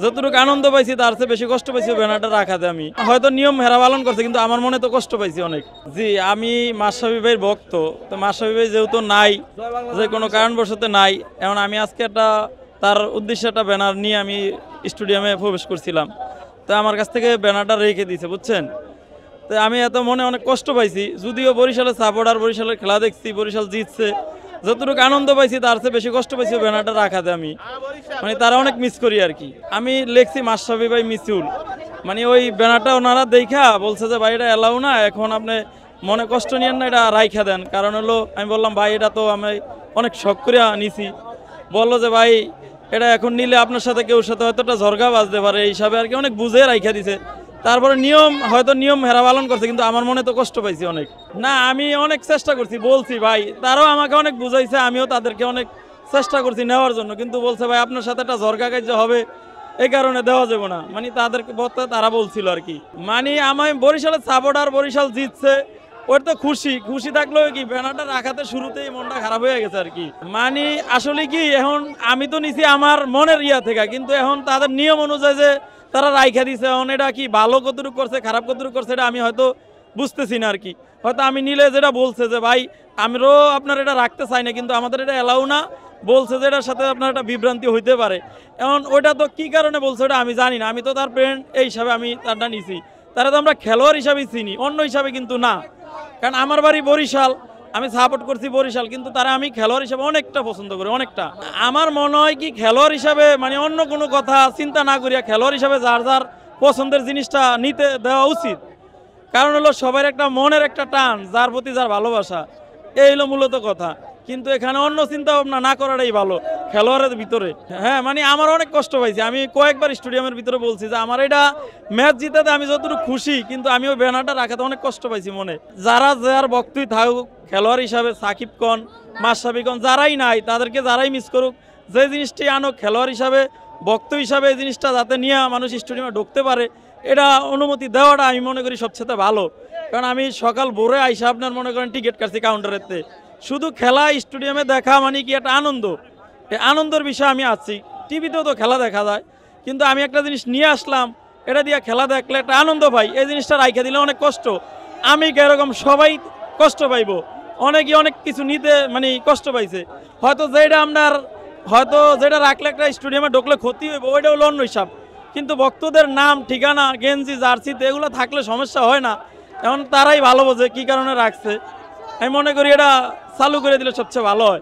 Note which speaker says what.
Speaker 1: যতটুকু আনন্দ পাইছি তার চেয়ে বেশি কষ্ট পাইছি ব্যানারটা রাখাতে। আমি হয়তো নিয়ম হেরা পালন করছে, কিন্তু আমার মনে তো কষ্ট পাইছি অনেক। জি, আমি মাশরাফি ভাইয়ের ভক্ত। তো মাশরাফি ভাই যেহেতু নাই, যে কোনো কারণবশত নাই, এখন আমি আজকে তার উদ্দেশ্যে একটা ব্যানার নিয়ে আমি স্টেডিয়ামে প্রবেশ করছিলাম। তো আমার কাছ থেকে ব্যানারটা রেখে দিয়েছে, বুঝছেন। তো আমি এত মনে অনেক কষ্ট পাইছি, যদিও বরিশালের সাপোর্টার, বরিশালের খেলা দেখছি, বরিশাল জিতছে, যতটুকু আনন্দ পাইছি তার চেয়ে বেশি কষ্ট পাইছি ব্যানারটা রাখাতে। আমি মানে তারা অনেক মিস করি আর কি। আমি লিখছি মাশরাফি ভাই মিসিউল, মানে ওই ব্যানারটা ওনারা দেখা বলছে যে ভাই এটা এলাও না, এখন আপনি মনে কষ্ট নিয়েন না, এটা রাইখা দেন। কারণ হলো আমি বললাম ভাই এটা তো আমি অনেক শখ করে নিছি। বললো যে ভাই এটা এখন নিলে আপনার সাথে কেউ সাথে হয়তো একটা ঝরগা বাজতে পারে, এই হিসাবে আর কি অনেক বুঝে রাইখা দিছে। তারপরে নিয়ম হেরা পালন করছে, কিন্তু আমার মনে তো কষ্ট পাইছি অনেক। না, আমি অনেক চেষ্টা করছি, বলছি ভাই, তারাও আমাকে অনেক বুঝাইছে, আমিও তাদেরকে অনেক চেষ্টা করছি নেওয়ার জন্য, কিন্তু বলছে ভাই আপনার সাথে একটা ঝরকা কার্য হবে, এই কারণে দেওয়া যাবে না। মানে তাদেরকে তারা বলছিল আর কি। মানে আমি বরিশালের সাপোর্টার, বরিশাল জিতছে, ওর তো খুশি থাকলেও কি ব্যানারটা রাখাতে শুরুতেই মনটা খারাপ হয়ে গেছে আর কি। মানে আসলে কি এখন আমি তো নিছি আমার মনের থেকে, কিন্তু এখন তাদের নিয়ম অনুযায়ী যে তারা রাইখা দিছে, এখন এটা কি ভালো কতটুকু করছে খারাপ কতটুকু করছে এটা আমি হয়তো বুঝতেছি না আর কি। হয়তো আমি নিলে যেটা বলছে যে ভাই আমরাও আপনার এটা রাখতে চাই না, কিন্তু আমাদের এটা এলাও না, বলছে যে এটার সাথে আপনার একটা বিভ্রান্তি হইতে পারে। এখন ওইটা তো কি কারণে বলছে ওটা আমি জানি না, আমি তো তার ফ্রেন্ড এই হিসাবে আমি তারটা নিছি। তারা তো আমরা খেলোয়াড় হিসাবেই চিনি, অন্য হিসাবে কিন্তু না। কারণ আমার বাড়ি বরিশাল, আমি সাপোর্ট করছি বরিশাল, কিন্তু তারা আমি খেলোয়াড় হিসাবে অনেকটা পছন্দ করি, অনেকটা। আমার মনে হয় কি খেলোয়াড় হিসাবে মানে অন্য কোনো কথা চিন্তা না করিয়া খেলোয়াড় হিসাবে যার যার পছন্দের জিনিসটা নিতে দেওয়া উচিত। কারণ হলো সবার একটা মনের একটা টান, যার প্রতি যার ভালোবাসা, এই হলো মূলত কথা। কিন্তু এখানে অন্য চিন্তা ভাবনা না করাটাই ভালো খেলোয়াড়ের ভিতরে। হ্যাঁ, মানে আমার অনেক কষ্ট পাইছি, আমি কয়েকবার স্টেডিয়ামের ভিতরে বলছি যে আমার এটা ম্যাচ জিতাতে আমি যতটুকু খুশি, কিন্তু আমি ওই ব্যানারটা রাখাতে অনেক কষ্ট পাইছি মনে। যারা যার বক্তই থাকুক খেলোয়াড় হিসাবে, সাকিব কন, মাশরাফি কন, যারাই নাই তাদেরকে যারাই মিস করুক, যে জিনিসটি আনুক খেলোয়াড় হিসাবে, বক্ত হিসাবে এই জিনিসটা যাতে নিয়ে মানুষ স্টেডিয়ামে ঢুকতে পারে, এটা অনুমতি দেওয়াটা আমি মনে করি সবচেয়ে ভালো। কারণ আমি সকাল ভোরে আইসা আপনার মনে করেন টিকিট কাটছি কাউন্টারেতে, শুধু খেলা স্টেডিয়ামে দেখা মানে কি একটা আনন্দ, এই আনন্দের বিষয়ে আমি আছি। টিভিতেও তো খেলা দেখা যায়, কিন্তু আমি একটা জিনিস নিয়ে আসলাম, এটা দিয়ে খেলা দেখলে একটা আনন্দ পাই, এই জিনিসটা রাইখা দিলে অনেক কষ্ট। আমি এরকম সবাই কষ্ট পাইব, অনেকে অনেক কিছু নিতে মানে কষ্ট পাইছে, হয়তো যেটা রাখলে একটা স্টেডিয়ামে ঢুকলে ক্ষতি হইব, ওইটা হলো অন্য হিসাব। কিন্তু ভক্তদের নাম, ঠিকানা, গেঞ্জি, জার্সিতে এগুলো থাকলে সমস্যা হয় না। এখন তারাই ভালো বোঝে কী কারণে রাখছে। আমি মনে করি এটা চালু করে দিলে সবচেয়ে ভালো হয়।